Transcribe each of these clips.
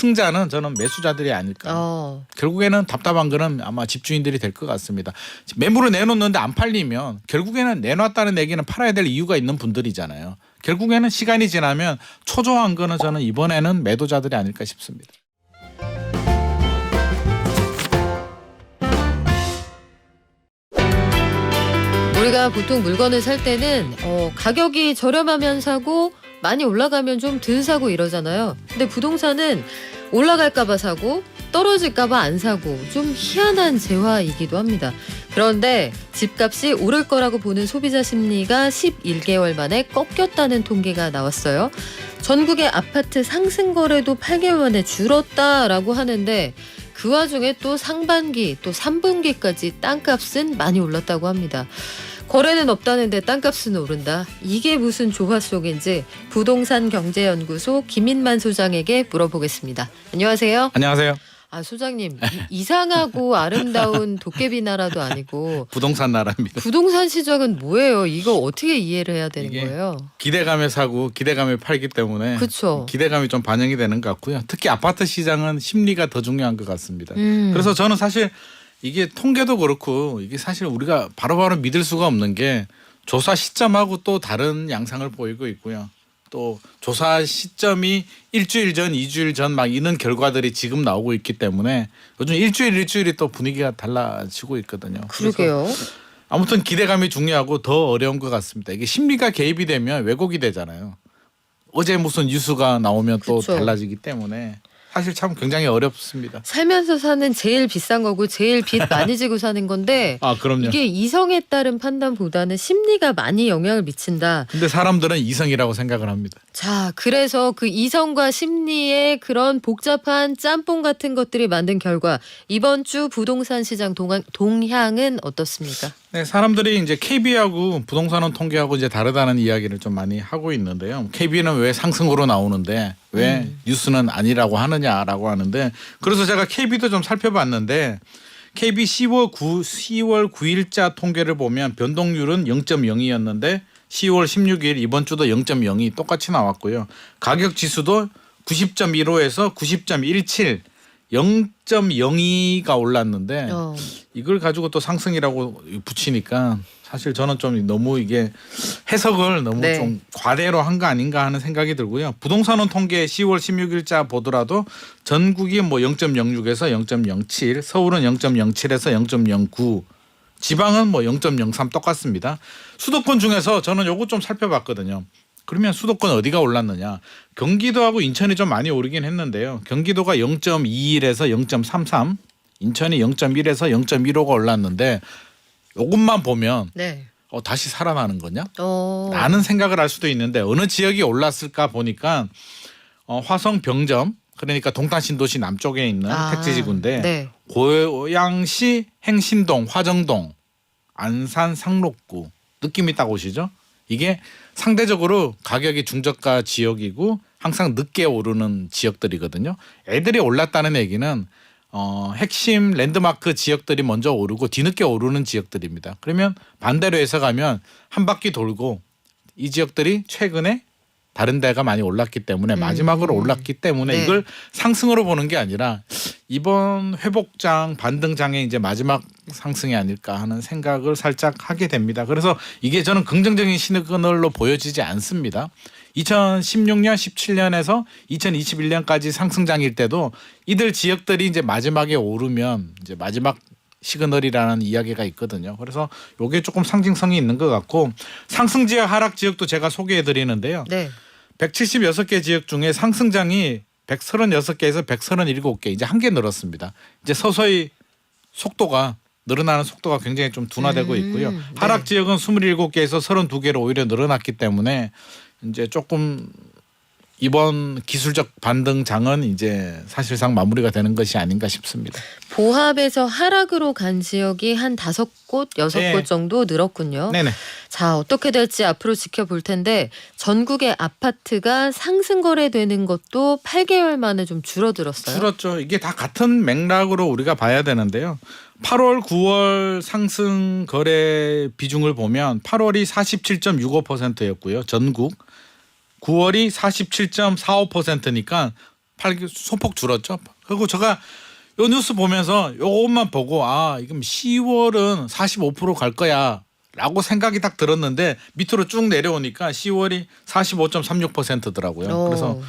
승자는 저는 매수자들이 아닐까. 결국에는 답답한 거는 아마 집주인들이 될 것 같습니다. 매물을 내놓는데 안 팔리면 결국에는 내놨다는 얘기는 팔아야 될 이유가 있는 분들이잖아요. 결국에는 시간이 지나면 초조한 거는 저는 이번에는 매도자들이 아닐까 싶습니다. 우리가 보통 물건을 살 때는 가격이 저렴하면 사고 많이 올라가면 좀 덜 사고 이러잖아요. 근데 부동산은 올라갈까 봐 사고 떨어질까 봐 안 사고 좀 희한한 재화이기도 합니다. 그런데 집값이 오를 거라고 보는 소비자 심리가 11개월 만에 꺾였다는 통계가 나왔어요. 전국의 아파트 상승 거래도 8개월 만에 줄었다라고 하는데 그 와중에 또 상반기 또 3분기까지 땅값은 많이 올랐다고 합니다. 거래는 없다는데 땅값은 오른다. 이게 무슨 조화 속인지 부동산 경제연구소 김인만 소장에게 물어보겠습니다. 안녕하세요. 안녕하세요. 아, 소장님, 이상하고 아름다운 도깨비 나라도 아니고 부동산 나라입니다. 부동산 시장은 뭐예요? 이거 어떻게 이해를 해야 되는 거예요? 기대감에 사고 기대감에 팔기 때문에 그쵸. 기대감이 좀 반영이 되는 것 같고요. 특히 아파트 시장은 심리가 더 중요한 것 같습니다. 그래서 저는 사실 이게 통계도 그렇고 이게 사실 우리가 바로바로 믿을 수가 없는 게 조사 시점하고 또 다른 양상을 보이고 있고요. 또 조사 시점이 일주일 전, 2주일 전 막 이런 결과들이 지금 나오고 있기 때문에 요즘 일주일이 또 분위기가 달라지고 있거든요. 그러게요. 아무튼 기대감이 중요하고 더 어려운 것 같습니다. 이게 심리가 개입이 되면 왜곡이 되잖아요. 어제 무슨 뉴스가 나오면 또 그쵸. 달라지기 때문에 사실 참 굉장히 어렵습니다. 살면서 사는 제일 비싼 거고 제일 빚 많이 지고 사는 건데 아, 그럼요. 이게 이성에 따른 판단보다는 심리가 많이 영향을 미친다. 근데 사람들은 이성이라고 생각을 합니다. 자, 그래서 그 이성과 심리의 그런 복잡한 짬뽕 같은 것들이 만든 결과 이번 주 부동산 시장 동향은 어떻습니까? 네, 사람들이 이제 KB하고 부동산원 통계하고 이제 다르다는 이야기를 좀 많이 하고 있는데요. KB는 왜 상승으로 나오는데 왜 뉴스는 아니라고 하느냐라고 하는데 그래서 제가 KB도 좀 살펴봤는데 KB 10월 9일자 통계를 보면 변동률은 0.02였는데 10월 16일 이번 주도 0.02 똑같이 나왔고요. 가격 지수도 90.15에서 90.17 0.02가 올랐는데 이걸 가지고 또 상승이라고 붙이니까 사실 저는 좀 너무 이게 해석을 너무 좀 과대로 한 거 아닌가 하는 생각이 들고요. 부동산원 통계 10월 16일자 보더라도 전국이 뭐 0.06에서 0.07, 서울은 0.07에서 0.09, 지방은 뭐 0.03 똑같습니다. 수도권 중에서 저는 요거 좀 살펴봤거든요. 그러면 수도권 어디가 올랐느냐. 경기도하고 인천이 좀 많이 오르긴 했는데요. 경기도가 0.21에서 0.33, 인천이 0.1에서 0.15가 올랐는데 이것만 보면 다시 살아나는 거냐? 라는 생각을 할 수도 있는데 어느 지역이 올랐을까 보니까 화성 병점 그러니까 동탄신도시 남쪽에 있는 택지지구인데 고양시 행신동 화정동 안산 상록구 느낌이 딱 오시죠? 이게 상대적으로 가격이 중저가 지역이고 항상 늦게 오르는 지역들이거든요. 애들이 올랐다는 얘기는 핵심 랜드마크 지역들이 먼저 오르고 뒤늦게 오르는 지역들입니다. 그러면 반대로 해석하면 한 바퀴 돌고 이 지역들이 최근에 다른 데가 많이 올랐기 때문에 마지막으로 올랐기 때문에 이걸 상승으로 보는 게 아니라 이번 회복장 반등장의 이제 마지막 상승이 아닐까 하는 생각을 살짝 하게 됩니다. 그래서 이게 저는 긍정적인 시그널로 보여지지 않습니다. 2016년, 17년에서 2021년까지 상승장일 때도 이들 지역들이 이제 마지막에 오르면 이제 마지막 시그널이라는 이야기가 있거든요. 그래서 이게 조금 상징성이 있는 것 같고 상승 지역, 하락 지역도 제가 소개해 드리는데요. 176개 지역 중에 상승장이 136개에서 137개 이제 한 개 늘었습니다. 이제 서서히 속도가 늘어나는 속도가 굉장히 좀 둔화되고 있고요. 하락 지역은 27개에서 32개로 오히려 늘어났기 때문에 이제 조금 이번 기술적 반등장은 이제 사실상 마무리가 되는 것이 아닌가 싶습니다. 보합에서 하락으로 간 지역이 한 5곳, 6곳 정도 늘었군요. 네네. 자, 어떻게 될지 앞으로 지켜볼 텐데 전국의 아파트가 상승 거래되는 것도 8개월 만에 좀 줄어들었어요. 줄었죠. 이게 다 같은 맥락으로 우리가 봐야 되는데요. 8월, 9월 상승 거래 비중을 보면 8월이 47.65%였고요. 전국. 9월이 47.45%니까 팔기 소폭 줄었죠. 그리고 제가 요 뉴스 보면서 요것만 보고 아 이건 10월은 45%갈 거야라고 생각이 딱 들었는데 밑으로 쭉 내려오니까 10월이 45.36%더라고요. 그래서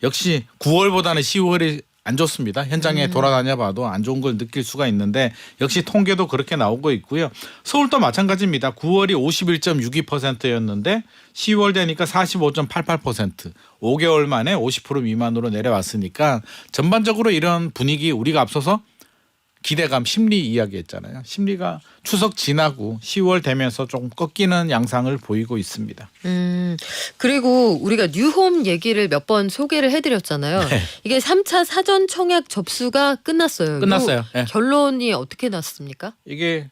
역시 9월보다는 10월이 안 좋습니다. 현장에 돌아다녀 봐도 안 좋은 걸 느낄 수가 있는데 역시 통계도 그렇게 나오고 있고요. 서울도 마찬가지입니다. 9월이 51.62%였는데 10월 되니까 45.88%. 5개월 만에 50% 미만으로 내려왔으니까 전반적으로 이런 분위기 우리가 앞서서 기대감 심리 이야기했잖아요. 심리가 추석 지나고 10월 되면서 조금 꺾이는 양상을 보이고 있습니다. 그리고 우리가 뉴홈 얘기를 몇 번 소개를 해드렸잖아요. 네. 이게 3차 사전 청약 접수가 끝났어요. 끝났어요. 네. 결론이 어떻게 났습니까? 이게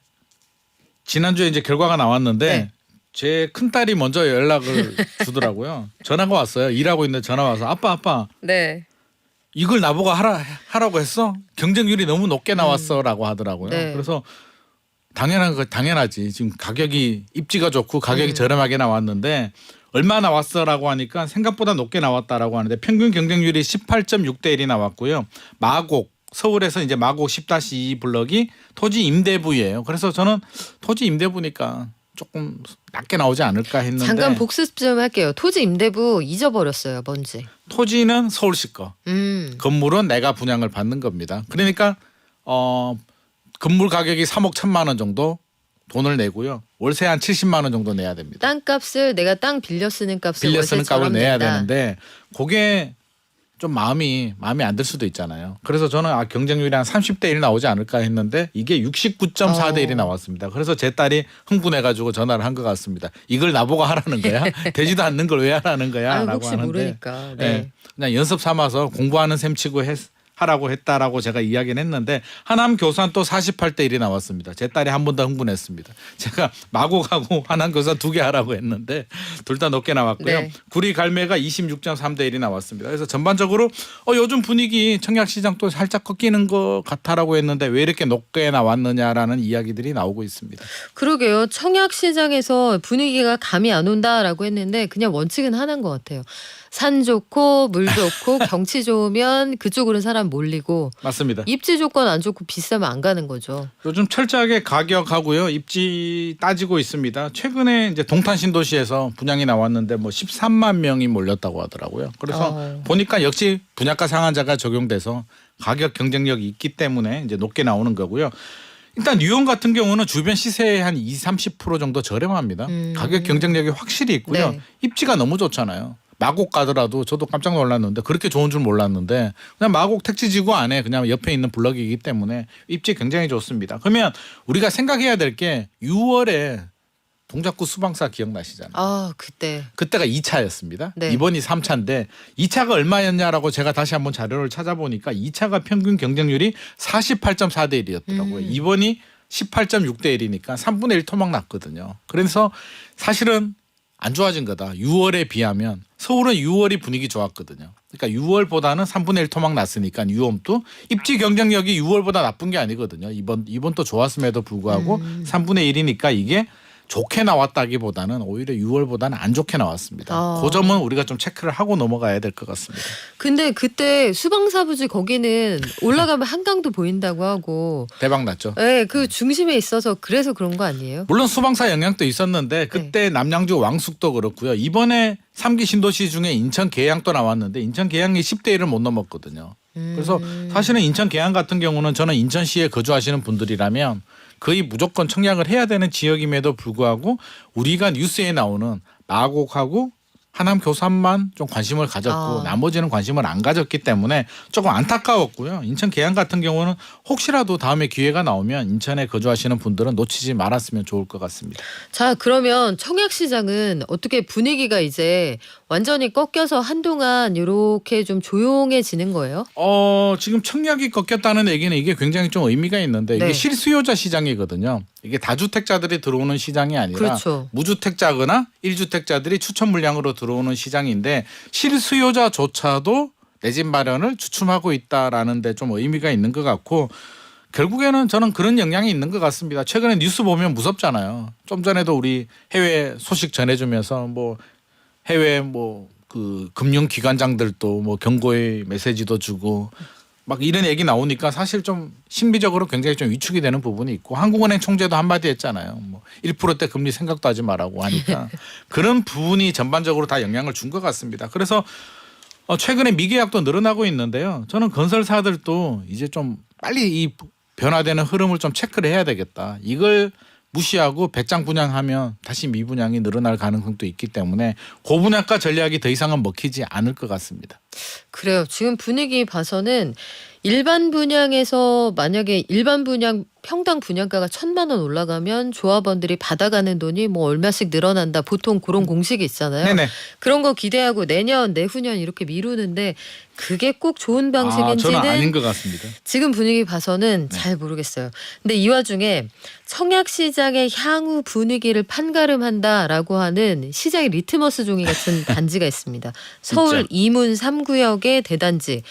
지난주에 이제 결과가 나왔는데 네. 제 큰딸이 먼저 연락을 주더라고요. 전화가 왔어요. 일하고 있는데 전화 와서 아빠 네. 이걸 나보고 하라고 했어? 경쟁률이 너무 높게 나왔어라고 하더라고요. 네. 그래서 당연하지. 지금 가격이 입지가 좋고 가격이 저렴하게 나왔는데 얼마 나왔어라고 하니까 생각보다 높게 나왔다라고 하는데 평균 경쟁률이 18.6대 1이 나왔고요. 마곡 서울에서 이제 마곡 10-2 블럭이 토지 임대부예요. 그래서 저는 토지 임대부니까 조금 낮게 나오지 않을까 했는데 잠깐 복습 좀 할게요. 토지 임대부 잊어버렸어요. 뭔지. 토지는 서울시 거. 건물은 내가 분양을 받는 겁니다. 그러니까 건물 가격이 3억 1천만 원 정도 돈을 내고요. 월세 한 70만 원 정도 내야 됩니다. 땅값을 내가 땅 빌려 쓰는 값을 빌려 쓰는 값을 내야 낸다. 되는데 그게 좀 마음에 안 들 수도 있잖아요. 그래서 저는 경쟁률이 한 30대 1 나오지 않을까 했는데 이게 69.4대 1이 나왔습니다. 그래서 제 딸이 흥분해가지고 전화를 한 것 같습니다. 이걸 나보고 하라는 거야? 되지도 않는 걸 왜 하라는 거야? 라고 혹시 하는데 모르니까. 네. 네. 그냥 연습 삼아서 공부하는 셈 치고 하라고 했다라고 제가 이야기는 했는데 하남 교산 또 48대 1이 나왔습니다. 제 딸이 한 번 더 흥분했습니다. 제가 마곡하고 하남 교산 2개 하라고 했는데 둘 다 높게 나왔고요. 네. 구리 갈매가 26.3대 1이 나왔습니다. 그래서 전반적으로 요즘 분위기 청약시장 또 살짝 꺾이는 것 같아라고 했는데 왜 이렇게 높게 나왔느냐라는 이야기들이 나오고 있습니다. 그러게요. 청약 시장에서 분위기가 감이 안 온다라고 했는데 그냥 원칙은 하나인 것 같아요. 산 좋고 물 좋고 경치 좋으면 그쪽으로 사람 몰리고 맞습니다. 입지 조건 안 좋고 비싸면 안 가는 거죠. 요즘 철저하게 가격하고요 입지 따지고 있습니다. 최근에 이제 동탄 신도시에서 분양이 나왔는데 뭐 13만 명이 몰렸다고 하더라고요. 그래서 보니까 역시 분양가 상한제가 적용돼서 가격 경쟁력이 있기 때문에 이제 높게 나오는 거고요. 일단 뉴욕 같은 경우는 주변 시세의 한 20-30% 정도 저렴합니다. 가격 경쟁력이 확실히 있고요. 네. 입지가 너무 좋잖아요. 마곡 가더라도 저도 깜짝 놀랐는데 그렇게 좋은 줄 몰랐는데 그냥 마곡 택지지구 안에 그냥 옆에 있는 블럭이기 때문에 입지 굉장히 좋습니다. 그러면 우리가 생각해야 될 게 6월에 동작구 수방사 기억나시잖아요. 아 그때가 2차였습니다. 네. 이번이 3차인데 2차가 얼마였냐라고 제가 다시 한번 자료를 찾아보니까 2차가 평균 경쟁률이 48.4대 1이었더라고요. 이번이 18.6대 1이니까 3분의 1 토막 났거든요. 그래서 사실은 안 좋아진 거다. 6월에 비하면 서울은 6월이 분위기 좋았거든요. 그러니까 6월보다는 3분의 1 토막 났으니까 뉴홈도 입지 경쟁력이 6월보다 나쁜 게 아니거든요. 이번 또 좋았음에도 불구하고 3분의 1이니까 이게 좋게 나왔다기보다는 오히려 6월보다는 안 좋게 나왔습니다. 그 점은 우리가 좀 체크를 하고 넘어가야 될 것 같습니다. 근데 그때 수방사부지 거기는 올라가면 한강도 보인다고 하고 대박 났죠. 네, 그 중심에 있어서 그래서 그런 거 아니에요? 물론 수방사 영향도 있었는데 그때 남양주 왕숙도 그렇고요. 이번에 3기 신도시 중에 인천 계양도 나왔는데 인천 계양이 10대 1을 못 넘었거든요. 그래서 사실은 인천 계양 같은 경우는 저는 인천시에 거주하시는 분들이라면 거의 무조건 청약을 해야 되는 지역임에도 불구하고 우리가 뉴스에 나오는 마곡하고 하남 교산만 좀 관심을 가졌고 나머지는 관심을 안 가졌기 때문에 조금 안타까웠고요. 인천 계양 같은 경우는 혹시라도 다음에 기회가 나오면 인천에 거주하시는 분들은 놓치지 말았으면 좋을 것 같습니다. 자, 그러면 청약 시장은 어떻게 분위기가 이제 완전히 꺾여서 한동안 이렇게 좀 조용해지는 거예요? 지금 청약이 꺾였다는 얘기는 이게 굉장히 좀 의미가 있는데 이게 네. 실수요자 시장이거든요. 이게 다주택자들이 들어오는 시장이 아니라 그렇죠. 무주택자거나 1주택자들이 추천 물량으로 들어오는 시장인데 실수요자조차도 내 집 마련을 주춤하고 있다라는 데 좀 의미가 있는 것 같고 결국에는 저는 그런 영향이 있는 것 같습니다. 최근에 뉴스 보면 무섭잖아요. 좀 전에도 우리 해외 소식 전해주면서 뭐 해외 뭐 그 금융기관장들도 뭐 경고의 메시지도 주고 막 이런 얘기 나오니까 사실 좀 심리적으로 굉장히 좀 위축이 되는 부분이 있고 한국은행 총재도 한마디 했잖아요. 뭐 1%대 금리 생각도 하지 말라고 하니까 그런 부분이 전반적으로 다 영향을 준 것 같습니다. 그래서 최근에 미계약도 늘어나고 있는데요. 저는 건설사들도 이제 좀 빨리 이 변화되는 흐름을 좀 체크를 해야 되겠다. 이걸 무시하고 배짱 분양하면 다시 미분양이 늘어날 가능성도 있기 때문에 고분양가 전략이 더 이상은 먹히지 않을 것 같습니다. 그래요. 지금 분위기 봐서는 일반 분양에서 만약에 일반 분양 평당 분양가가 1,000만 원 올라가면 조합원들이 받아가는 돈이 뭐 얼마씩 늘어난다. 보통 그런 공식이 있잖아요. 네네. 그런 거 기대하고 내년, 내후년 이렇게 미루는데 그게 꼭 좋은 방식인지는 저는 아닌 것 같습니다. 지금 분위기 봐서는 네. 잘 모르겠어요. 근데 이 와중에 청약시장의 향후 분위기를 판가름한다라고 하는 시장의 리트머스 종이 같은 단지가 있습니다. 서울 이문 3구역의 대단지.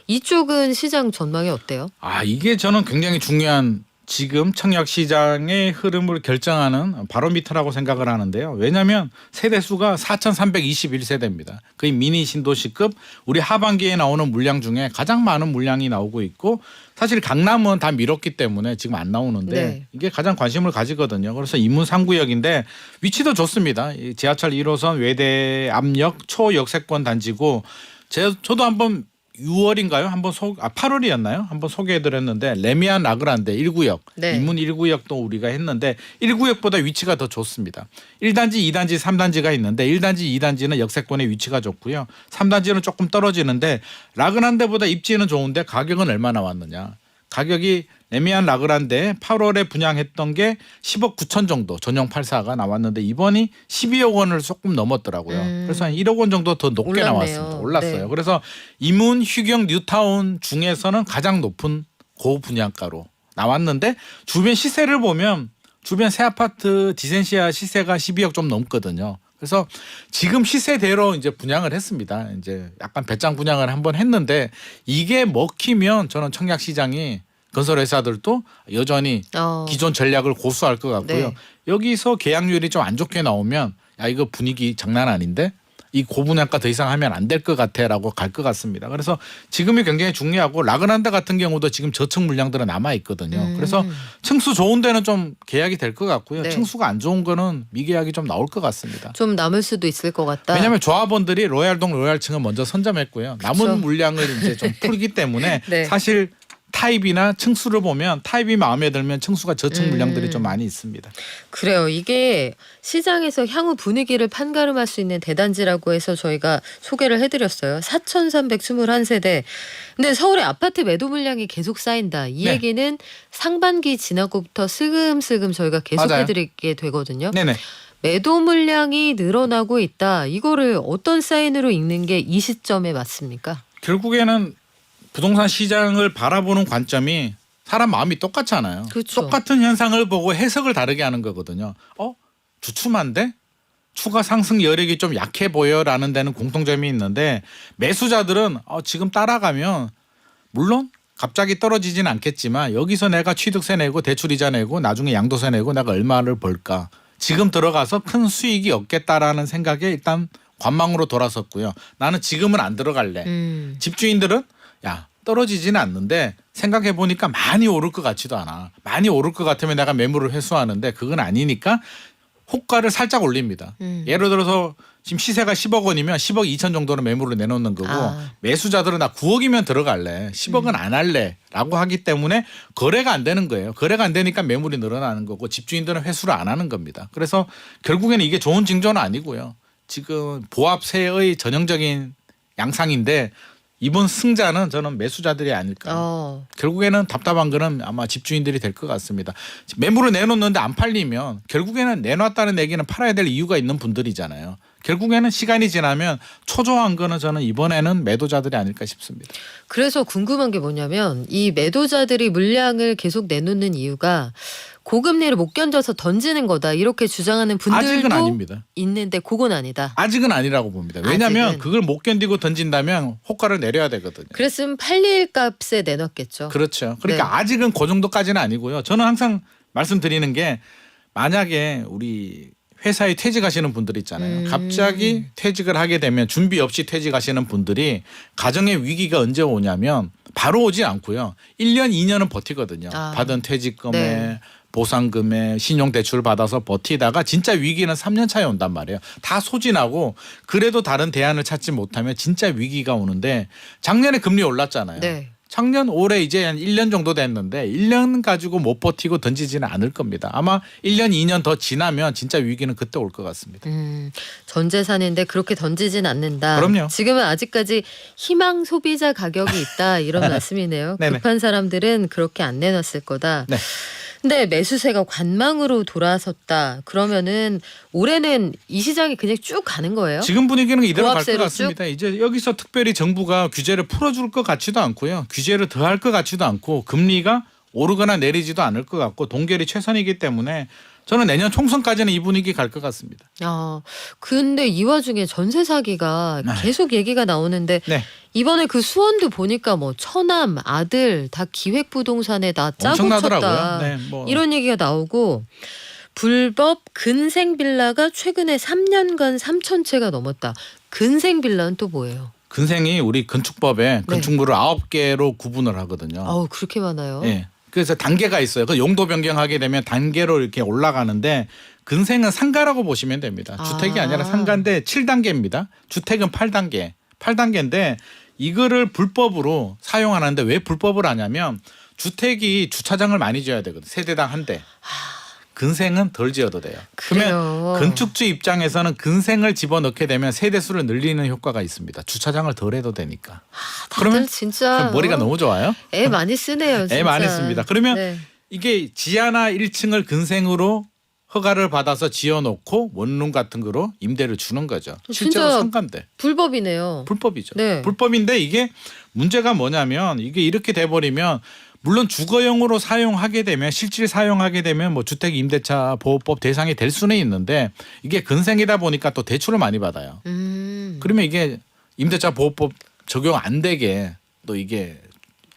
이쪽은 시장 전망이 어때요? 이게 저는 굉장히 중요한 지금 청약 시장의 흐름을 결정하는 바로미터라고 생각을 하는데요. 왜냐하면 세대 수가 4,321세대입니다. 거의 미니 신도시급 우리 하반기에 나오는 물량 중에 가장 많은 물량이 나오고 있고 사실 강남은 다 미뤘기 때문에 지금 안 나오는데 네. 이게 가장 관심을 가지거든요. 그래서 인문 3구역인데 위치도 좋습니다. 지하철 1호선 외대 압력 초역세권 단지고 저도 한번 6월인가요? 8월이었나요? 한번 소개해드렸는데 레미안 라그란데 1구역, 네. 인문 1구역도 우리가 했는데 1구역보다 위치가 더 좋습니다. 1단지, 2단지, 3단지가 있는데 1단지, 2단지는 역세권의 위치가 좋고요. 3단지는 조금 떨어지는데 라그란데보다 입지는 좋은데 가격은 얼마 나왔느냐. 가격이 레미안 라그란데 8월에 분양했던 게 10억 9천 정도 전용 84가 나왔는데 이번이 12억 원을 조금 넘었더라고요. 그래서 한 1억 원 정도 더 높게 올랐네요. 나왔습니다. 올랐어요. 네. 그래서 이문, 휴경, 뉴타운 중에서는 가장 높은 고분양가로 나왔는데 주변 시세를 보면 주변 새 아파트 디센시아 시세가 12억 좀 넘거든요. 그래서 지금 시세대로 이제 분양을 했습니다. 이제 약간 배짱 분양을 한번 했는데 이게 먹히면 저는 청약 시장이 건설회사들도 여전히 기존 전략을 고수할 것 같고요. 네. 여기서 계약률이 좀 안 좋게 나오면 야 이거 분위기 장난 아닌데 이 고분양가 더 이상 하면 안 될 것 같아라고 갈 것 같습니다. 그래서 지금이 굉장히 중요하고 라그란데 같은 경우도 지금 저층 물량들은 남아 있거든요. 그래서 층수 좋은 데는 좀 계약이 될 것 같고요. 네. 층수가 안 좋은 거는 미계약이 좀 나올 것 같습니다. 좀 남을 수도 있을 것 같다. 왜냐하면 조합원들이 로얄동 로얄층은 먼저 선점했고요. 남은 그쵸. 물량을 이제 좀 풀기 때문에 네. 사실 타입이나 층수를 보면 타입이 마음에 들면 층수가 저층 물량들이 좀 많이 있습니다. 그래요. 이게 시장에서 향후 분위기를 판가름할 수 있는 대단지라고 해서 저희가 소개를 해드렸어요. 4,321세대. 근데 서울의 아파트 매도 물량이 계속 쌓인다. 이 네. 얘기는 상반기 지나고부터 슬금슬금 저희가 계속 맞아요. 해드리게 되거든요. 네네. 매도 물량이 늘어나고 있다. 이거를 어떤 사인으로 읽는 게 이 시점에 맞습니까? 결국에는 부동산 시장을 바라보는 관점이 사람 마음이 똑같잖아요. 그렇죠. 똑같은 현상을 보고 해석을 다르게 하는 거거든요. 주춤한데? 추가 상승 여력이 좀 약해 보여라는 데는 공통점이 있는데 매수자들은 지금 따라가면 물론 갑자기 떨어지진 않겠지만 여기서 내가 취득세 내고 대출이자 내고 나중에 양도세 내고 내가 얼마를 벌까. 지금 들어가서 큰 수익이 없겠다라는 생각에 일단 관망으로 돌아섰고요. 나는 지금은 안 들어갈래. 집주인들은 야 떨어지지는 않는데 생각해 보니까 많이 오를 것 같지도 않아. 많이 오를 것 같으면 내가 매물을 회수하는데 그건 아니니까 호가를 살짝 올립니다. 예를 들어서 지금 시세가 10억 원이면 10억 2천 정도는 매물을 내놓는 거고 매수자들은 나 9억이면 들어갈래. 10억은 안 할래. 라고 하기 때문에 거래가 안 되는 거예요. 거래가 안 되니까 매물이 늘어나는 거고 집주인들은 회수를 안 하는 겁니다. 그래서 결국에는 이게 좋은 징조는 아니고요. 지금 보합세의 전형적인 양상인데 이번 승자는 저는 매수자들이 아닐까. 결국에는 답답한 거는 아마 집주인들이 될 것 같습니다. 매물을 내놓는데 안 팔리면 결국에는 내놨다는 얘기는 팔아야 될 이유가 있는 분들이잖아요. 결국에는 시간이 지나면 초조한 거는 저는 이번에는 매도자들이 아닐까 싶습니다. 그래서 궁금한 게 뭐냐면 이 매도자들이 물량을 계속 내놓는 이유가 고금리를 못 견뎌서 던지는 거다 이렇게 주장하는 분들도 아직은 아닙니다. 있는데 그건 아니다. 아직은 아니라고 봅니다. 왜냐하면 아직은. 그걸 못 견디고 던진다면 호가를 내려야 되거든요. 그랬으면 팔릴 값에 내놨겠죠. 그렇죠. 그러니까 네. 아직은 그 정도까지는 아니고요. 저는 항상 말씀드리는 게 만약에 우리 회사에 퇴직하시는 분들 있잖아요. 갑자기 퇴직을 하게 되면 준비 없이 퇴직하시는 분들이 가정의 위기가 언제 오냐면 바로 오지 않고요. 1년, 2년은 버티거든요. 받은 퇴직금에 네. 보상금에 신용대출 받아서 버티다가 진짜 위기는 3년 차에 온단 말이에요. 다 소진하고 그래도 다른 대안을 찾지 못하면 진짜 위기가 오는데 작년에 금리 올랐잖아요. 네. 작년 올해 이제 한 1년 정도 됐는데 1년 가지고 못 버티고 던지지는 않을 겁니다. 아마 1년 2년 더 지나면 진짜 위기는 그때 올 것 같습니다. 전 재산인데 그렇게 던지진 않는다. 그럼요. 지금은 아직까지 희망 소비자 가격이 있다 이런 말씀이네요. 네네. 급한 사람들은 그렇게 안 내놨을 거다. 네. 근데 매수세가 관망으로 돌아섰다. 그러면은 올해는 이 시장이 그냥 쭉 가는 거예요? 지금 분위기는 이대로 갈 것 고압세로 같습니다. 이제 여기서 특별히 정부가 규제를 풀어줄 것 같지도 않고요. 규제를 더할 것 같지도 않고 금리가 오르거나 내리지도 않을 것 같고 동결이 최선이기 때문에 저는 내년 총선까지는 이 분위기 갈 것 같습니다. 근데 이 와중에 전세 사기가 계속 얘기가 나오는데 네. 이번에 그 수원도 보니까 뭐 처남 아들 다 기획부동산에 다 짜고 엄청나더라고요. 쳤다. 네, 뭐. 이런 얘기가 나오고 불법 근생 빌라가 최근에 3년간 3천 채가 넘었다. 근생 빌라는 또 뭐예요? 근생이 우리 건축법에 건축물을 9개로 구분을 하거든요. 그렇게 많아요? 네. 그래서 단계가 있어요. 그 용도 변경하게 되면 단계로 이렇게 올라가는데 근생은 상가라고 보시면 됩니다. 주택이 아니라 상가인데 7단계입니다. 주택은 8단계. 8단계인데 이거를 불법으로 사용하는데 왜 불법을 하냐면 주택이 주차장을 많이 지어야 되거든요. 세대당 한 대. 근생은 덜 지어도 돼요. 그러면 건축주 입장에서는 근생을 집어넣게 되면 세대수를 늘리는 효과가 있습니다. 주차장을 덜 해도 되니까. 그러면 진짜 머리가 너무 좋아요. 애 많이 쓰네요. 진짜. 애 많이 씁니다. 그러면 이게 지하나 1층을 근생으로 허가를 받아서 지어놓고 원룸 같은 거로 임대를 주는 거죠. 실제로 상가인데. 불법이네요. 불법이죠. 네. 불법인데 이게 문제가 뭐냐면 이게 이렇게 돼버리면 물론 주거용으로 사용하게 되면 실질 사용하게 되면 뭐 주택 임대차 보호법 대상이 될 수는 있는데 이게 근생이다 보니까 또 대출을 많이 받아요. 그러면 이게 임대차 보호법 적용 안 되게 또 이게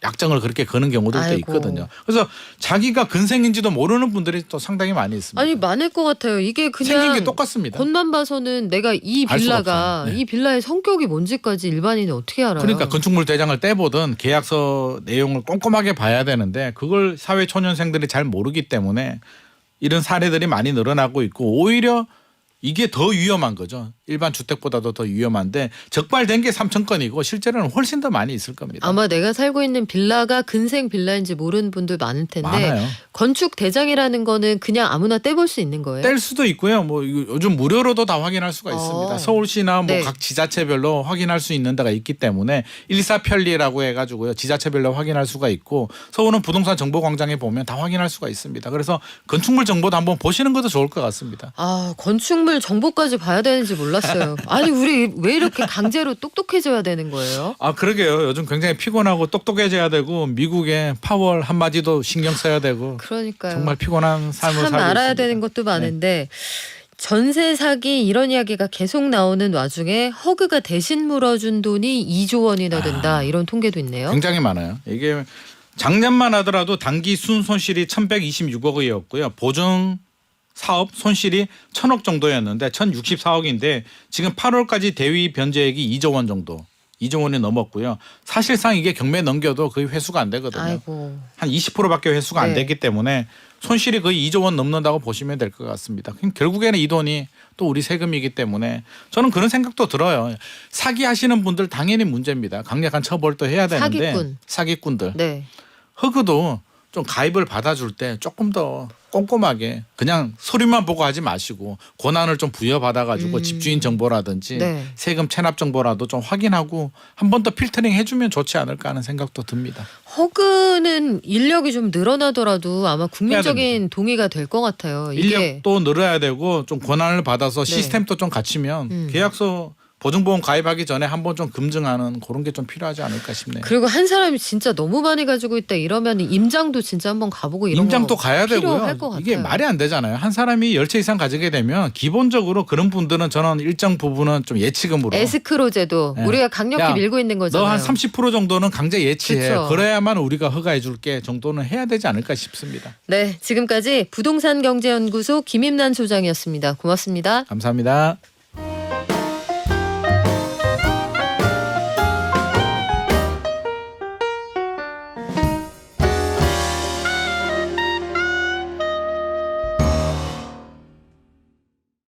약정을 그렇게 거는 경우들도 있거든요. 그래서 자기가 근생인지도 모르는 분들이 또 상당히 많이 있습니다. 아니 많을 것 같아요. 이게 그냥 생긴 게 똑같습니다. 겉만 봐서는 내가 이 빌라가 이 빌라의 성격이 뭔지까지 일반인이 어떻게 알아요? 그러니까 건축물 대장을 떼보든 계약서 내용을 꼼꼼하게 봐야 되는데 그걸 사회 초년생들이 잘 모르기 때문에 이런 사례들이 많이 늘어나고 있고 오히려 이게 더 위험한 거죠. 일반 주택보다도 더 위험한데 적발된 게 3천 건이고 실제로는 훨씬 더 많이 있을 겁니다. 아마 내가 살고 있는 빌라가 근생 빌라인지 모르는 분들 많을 텐데 많아요. 건축 대장이라는 거는 그냥 아무나 떼볼 수 있는 거예요? 뗄 수도 있고요. 뭐 요즘 무료로도 다 확인할 수가 있습니다. 서울시나 뭐 각 지자체별로 확인할 수 있는 데가 있기 때문에 일사편리라고 해가지고요. 지자체별로 확인할 수가 있고 서울은 부동산 정보광장에 보면 다 확인할 수가 있습니다. 그래서 건축물 정보도 한번 보시는 것도 좋을 것 같습니다. 건축물 정보까지 봐야 되는지 몰랐어요. 아니 우리 왜 이렇게 강제로 똑똑해져야 되는 거예요? 그러게요. 요즘 굉장히 피곤하고 똑똑해져야 되고 미국의 파월 한마디도 신경 써야 되고 그러니까요. 정말 피곤한 삶을 살고 있습니다. 알아야 되는 것도 많은데 전세 사기 이런 이야기가 계속 나오는 와중에 허그가 대신 물어준 돈이 2조 원이나 된다. 이런 통계도 있네요. 굉장히 많아요. 이게 작년만 하더라도 단기 순손실이 1,126억이었고요. 보증 사업 손실이 1,000억 정도였는데 1,064억인데 지금 8월까지 대위 변제액이 2조 원 정도. 2조 원이 넘었고요. 사실상 이게 경매 넘겨도 거의 회수가 안 되거든요. 한 20%밖에 회수가 안 되기 때문에 손실이 거의 2조 원 넘는다고 보시면 될 것 같습니다. 결국에는 이 돈이 또 우리 세금이기 때문에 저는 그런 생각도 들어요. 사기하시는 분들 당연히 문제입니다. 강력한 처벌도 해야 되는데 사기꾼들. 허그도 좀 가입을 받아줄 때 조금 더 꼼꼼하게 그냥 서류만 보고 하지 마시고 권한을 좀 부여받아가지고 집주인 정보라든지 세금 체납 정보라도 좀 확인하고 한 번 더 필터링 해주면 좋지 않을까 하는 생각도 듭니다. 허그는 인력이 좀 늘어나더라도 아마 국민적인 동의가 될 것 같아요. 인력도 늘어야 되고 좀 권한을 받아서 시스템도 좀 갖추면 계약서 보증보험 가입하기 전에 한번 좀 검증하는 그런 게 좀 필요하지 않을까 싶네요. 그리고 한 사람이 진짜 너무 많이 가지고 있다 이러면 임장도 진짜 한번 가보고 이런 임장도 거 가야 필요할 되고요. 것 이게 같아요. 말이 안 되잖아요. 한 사람이 10채 이상 가지게 되면 기본적으로 그런 분들은 저는 일정 부분은 좀 예치금으로 에스크로 제도 네. 우리가 강력히 야, 밀고 있는 거잖아요. 너 한 30% 정도는 강제 예치해. 그쵸. 그래야만 우리가 허가해 줄게 정도는 해야 되지 않을까 싶습니다. 네, 지금까지 부동산경제연구소 김임난 소장이었습니다. 고맙습니다. 감사합니다.